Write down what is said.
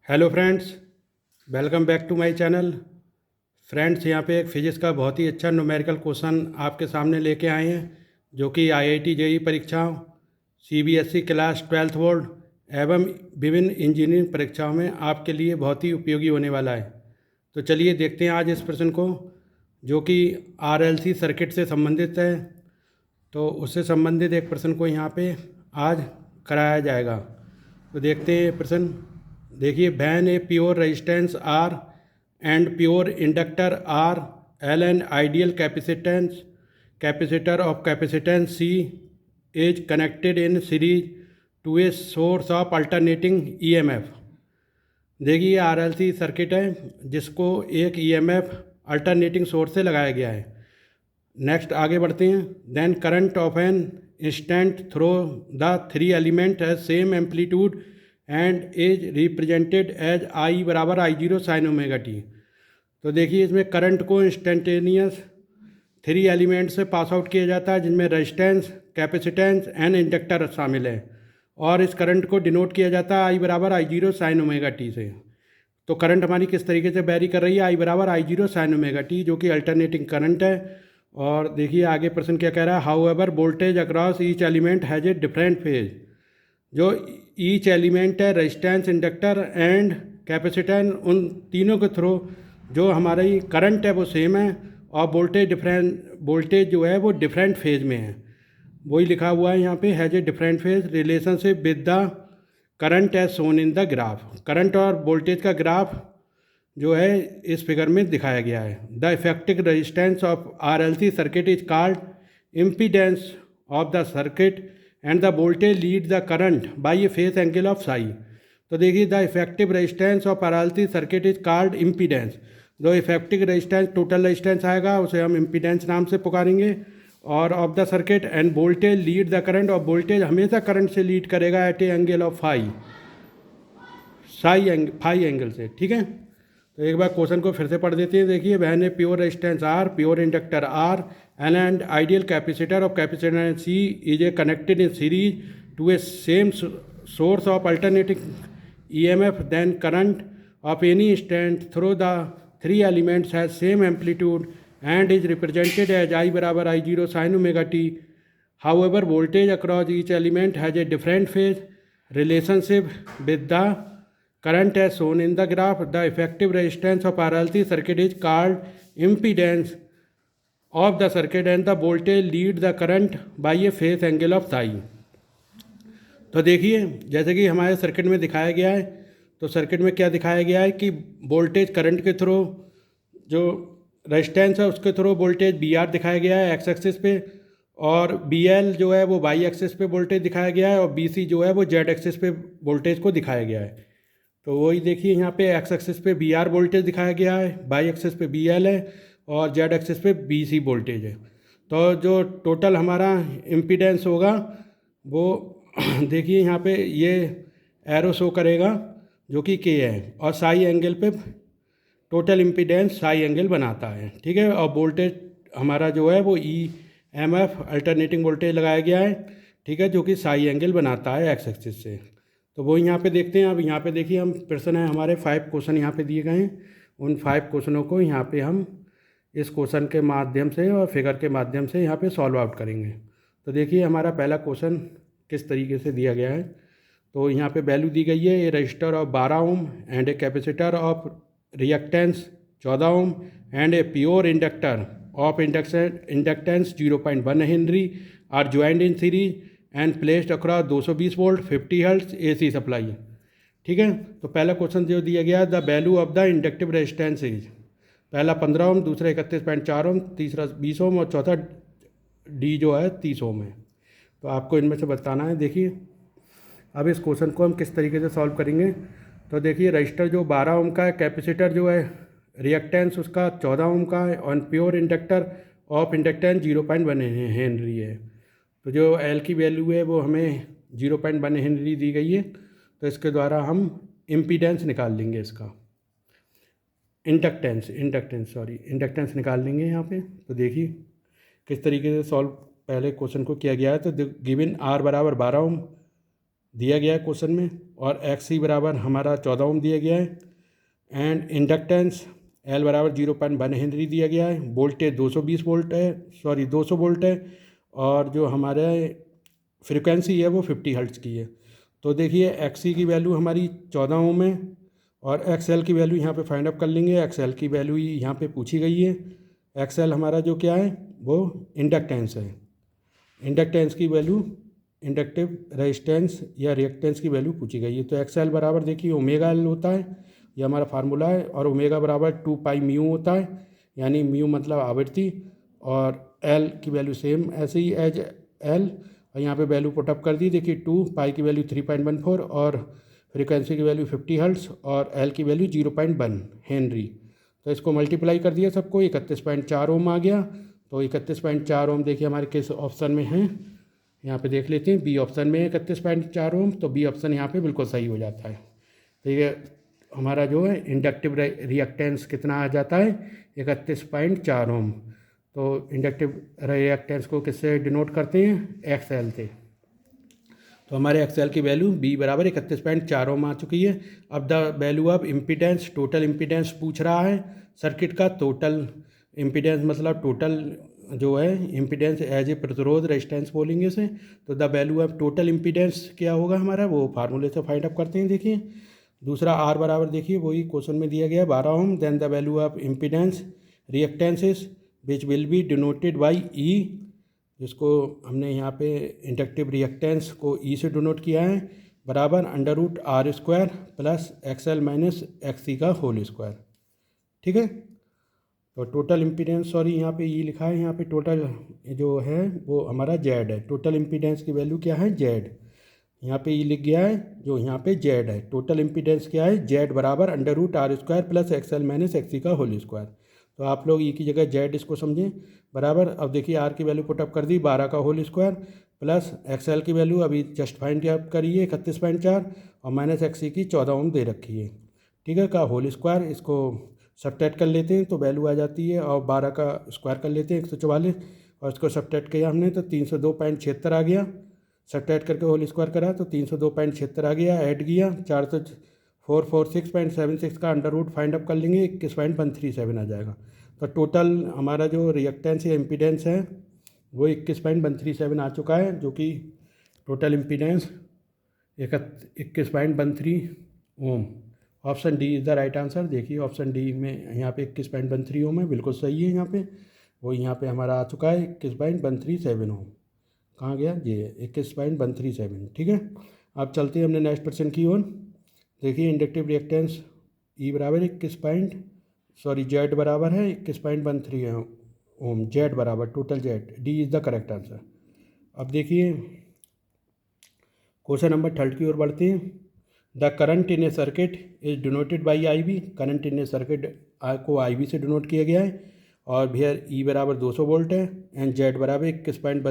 Hello friends, welcome back to my channel. Friends, यहाँ पे एक फिजिक्स का बहुत ही अच्छा न्यूमेरिकल क्वेश्चन आपके सामने लेके आए हैं, जो कि आईआईटी जेईई परीक्षाओं, सीबीएसई क्लास 12th बोर्ड एवं विभिन्न इंजीनियरिंग परीक्षाओं में आपके लिए बहुत ही उपयोगी होने वाला है। तो चलिए देखते हैं आज इस प्रश्न को, जो कि आरएलसी सर्किट से संबंधित है। तो उससे संबंधित एक प्रश्न को यहाँ पे आज कराया जाएगा। तो देखते हैं प्रश्न। देखिए, when a pure resistance R and pure inductor R L and ideal capacitor of capacitance C is connected in series to a source of alternating EMF. देखिए, ये आरएलसी सर्किट है जिसको एक ईएमएफ अल्टरनेटिंग सोर्स से लगाया गया है। Next आगे बढ़ते हैं। Then current of an instant through the three element has same amplitude and is represented as I बराबर I zero sine omega T. तो देखिए, इसमें करंट को इंस्टेंटेनियस थ्री एलिमेंट से पास आउट किया जाता है, जिनमें रेजिस्टेंस, कैपेसिटेंस एंड इंडक्टर शामिल है, और इस करंट को डिनोट किया जाता है आई बराबर I zero sine omega T से। तो करंट हमारी किस तरीके से वेरी कर रही है, आई बराबर I zero sine omega T, जो कि अल्टरनेटिंग करंट है। और देखिए आगे प्रश्न क्या कह रहा है। How ever voltage across each element has a different phase. जो ईच एलिमेंट है, रेजिस्टेंस, इंडक्टर एंड कैपेसिटेंस, उन तीनों के थ्रू जो हमारी करंट है वो सेम है, और वोल्टेज जो है वो डिफरेंट फेज में है। वही लिखा हुआ है यहाँ पे, has a different phase relationship with the current as shown in the graph. Current और वोल्टेज का ग्राफ जो है इस फिगर में दिखाया गया है। The effective resistance of RLC circuit is called impedance of the circuit and the voltage lead the current by a phase angle of psi. तो देखिए, the effective resistance of RLC circuit is called impedance. जो effective resistance, total resistance आएगा, उसे हम impedance नाम से पुकारेंगे। और of the circuit and voltage lead the current, और वोल्टेज हमेशा करंट से लीड करेगा at a angle of phi angle से। ठीक है, तो एक बार क्वेश्चन को फिर से पढ़ देते हैं। देखिए, when a pure resistance R, pure inductor R and ideal capacitor of capacitance C is a connected in series to a same source of alternating EMF, then current of any instant through the three elements has same amplitude and is represented as I बराबर I zero sine omega T. However voltage across each element has a different phase relationship with the current as shown in the graph. The effective resistance of RLC circuit is called impedance of the circuit and the voltage lead the current by a phase angle of psi. तो देखिए, जैसे कि हमारे circuit में दिखाया गया है, तो सर्किट में क्या दिखाया गया है कि वोल्टेज करंट के थ्रू, जो रेजिस्टेंस है उसके थ्रू वोल्टेज बी आर दिखाया गया है एक्स एक्सिस पे, और बी एल जो है वो वाई एक्सिस पे वोल्टेज दिखाया गया है, और बी सी जो है वो जेड एक्सिस पे वोल्टेज को दिखाया गया है। तो वही देखिए, यहाँ पे एक्स एक्सिस पे बी आर वोल्टेज दिखाया गया है, वाई एक्सिस पे बी एल है, और जेड एक्सिस पे बी सी वोल्टेज है। तो जो टोटल हमारा इम्पीडेंस होगा वो देखिए यहाँ पे ये एरो शो करेगा, जो कि के है, और साई एंगल पे टोटल इम्पीडेंस साई एंगल बनाता है। ठीक है, और वोल्टेज हमारा जो है वो E M F alternating voltage लगाया गया है। ठीक है, जो कि साई एंगल बनाता है एक्स एक्सिस से। तो वो यहाँ पे देखते हैं। अब यहाँ पे देखिए, हम प्रश्न है हमारे 5 क्वेश्चन यहाँ पे दिए गए हैं। उन 5 क्वेश्चनों को यहाँ पे हम इस क्वेश्चन के माध्यम से और फिगर के माध्यम से यहाँ पे सॉल्व आउट करेंगे। तो देखिए, हमारा पहला क्वेश्चन किस तरीके से दिया गया है। तो यहाँ पे वैल्यू दी गई है, a register of 12 ohm and a capacitor of reactance 14 ohm and a pure inductor of inductance 0.1 henry are joined in series and placed across 220 volt 50 hertz AC supply. ठीक है, तो पहला क्वेश्चन जो दिया गया, the value of the inductive resistance is, पहला 15 ओम, दूसरा 31.4 ओम, तीसरा 20 ओम, और चौथा डी जो है 30 ओम है। तो आपको इनमें से बताना है। देखिए, अब इस क्वेश्चन को हम किस तरीके से सॉल्व करेंगे। तो देखिए, रजिस्टर जो 12 ओम का है, कैपेसिटर जो है रिएक्टेंस उसका 14 ओम का है, और pure inductor of inductance 0.1 Henry है। तो जो एल की वैल्यू है वो हमें 0.1 हेनरी दी गई है। तो इसके द्वारा हम इम्पीडेंस निकाल लेंगे, इसका इंडक्टेंस निकाल लेंगे यहाँ पे। तो देखिए किस तरीके से सॉल्व पहले क्वेश्चन को किया गया है। तो गिवन आर बराबर 12 ओम दिया गया है क्वेश्चन में, और एक्स सी बराबर हमारा 14 ओम दिया गया है, एंड इंडक्टेंस एल बराबर 0.1 हेनरी दिया गया है, वोल्टेज 220 वोल्ट है, 200 वोल्ट है, और जो हमारे फ्रिक्वेंसी है वो 50 हर्ट्ज़ की है। तो देखिए एक्स सी की वैल्यू हमारी 14 ओम है, और एक्स एल की वैल्यू यहाँ पे फाइंड अप कर लेंगे। एक्स एल की वैल्यू यहाँ पे पूछी गई है। एक्स एल हमारा जो क्या है वो इंडक्टेंस है। इंडक्टेंस की वैल्यू, इंडक्टिव रेजिस्टेंस या रिएक्टेंस की वैल्यू पूछी गई है। तो एक्स एल बराबर देखिए ओमेगा एल होता है, ये हमारा फार्मूला है, और ओमेगा बराबर 2 पाई म्यू होता है, यानी म्यू मतलब आवृत्ति, और एल की वैल्यू सेम ऐसे ही एज एल, और यहाँ पे वैल्यू पुटअप कर दी। देखिए 2 पाई की वैल्यू 3.14, और फ्रीक्वेंसी की वैल्यू 50 हर्ट्ज़, और एल की वैल्यू 0.1 हेनरी। तो इसको मल्टीप्लाई कर दिया सबको, 31.4 ओम आ गया। तो 31.4 ओम देखिए हमारे किस ऑप्शन में है, यहाँ पे देख लेते हैं। बी ऑप्शन में 31.4 ओम, तो बी ऑप्शन यहाँ पे बिल्कुल सही हो जाता है। तो ये हमारा जो है इंडक्टिव रिएक्टेंस कितना आ जाता है, 31.4 ओम। तो इंडक्टिव रिएक्टेंस को किससे डिनोट करते हैं, एक्स एल से। तो हमारे एक्स एल की वैल्यू बी बराबर 31.4 ओम आ चुकी है। अब the value of impedance, total impedance पूछ रहा है सर्किट का। टोटल इम्पीडेंस मतलब टोटल जो है इम्पीडेंस एज ए प्रतिरोध रेजिस्टेंस बोलेंगे इसे। तो the value of total impedance क्या होगा हमारा, वो फार्मूले से फाइंड अप करते हैं। देखिए दूसरा आर बराबर देखिए वही क्वेश्चन में दिया गया है 12 ohm. Then the value of impedance reactances which will be denoted by E, जिसको हमने यहाँ पे इंडक्टिव रिएक्टेंस को ई से डिनोट किया है, बराबर √r² plus XL minus XC का होल स्क्वायर। ठीक है। तो टोटल इम्पीडेंस, सॉरी यहाँ पे ई लिखा है, यहाँ पे टोटल जो है वो हमारा जेड है। टोटल इम्पीडेंस की वैल्यू क्या है, जेड। यहाँ पे ई लिख गया है, जो यहाँ पे जेड है। टोटल इम्पीडेंस क्या है, जेड बराबर √r² plus XL minus XC का होल स्क्वायर। तो आप लोग ई की जगह जेड इसको समझें, बराबर। अब देखिए आर की वैल्यू पुटअप कर दी 12 का whole square, plus X L की वैल्यू अभी जस्ट फाइंड अप करिए 31.4, और माइनस XC की 14 ओम दे रखी है। ठीक है, का होल स्क्वायर, इसको सब्ट्रैक्ट कर लेते हैं तो वैल्यू आ जाती है, और 12 का स्क्वायर कर लेते हैं 144, और इसको सब्ट्रैक्ट किया हमने तो 302.76 आ गया। सब्ट्रैक्ट करके होल स्क्वायर करा तो 302.76 आ गया। ऐड किया 446.76 का अंडर रूट फाइंड अप कर लेंगे, 21.137 आ जाएगा। तो टोटल हमारा जो रिएक्टेंस या इम्पीडेंस है वो 21.137 आ चुका है, जो कि total impedance 21.13 ohm. Option D is the right answer. देखिए ऑप्शन डी में यहाँ पे 21.13 ओम है, बिल्कुल सही है। यहाँ पे वो यहाँ पे हमारा आ चुका है 21.137 ओम। कहाँ गया, ये 21.137। ठीक है, अब चलते हैं हमने नेक्स्ट क्वेश्चन की ओर। देखिए इंडक्टिव रिएक्टेंस ई बराबर 21 जेड बराबर है 21.13 ओम। जेड बराबर total Z, D is the correct answer. अब देखिए क्वेश्चन नंबर 3 की ओर बढ़ते हैं। The current in a circuit is denoted by I B. Current in a circuit को आई बी से डिनोट किया गया है, और भैया ई बराबर 200 वोल्ट है, एंड जेड बराबर 21.1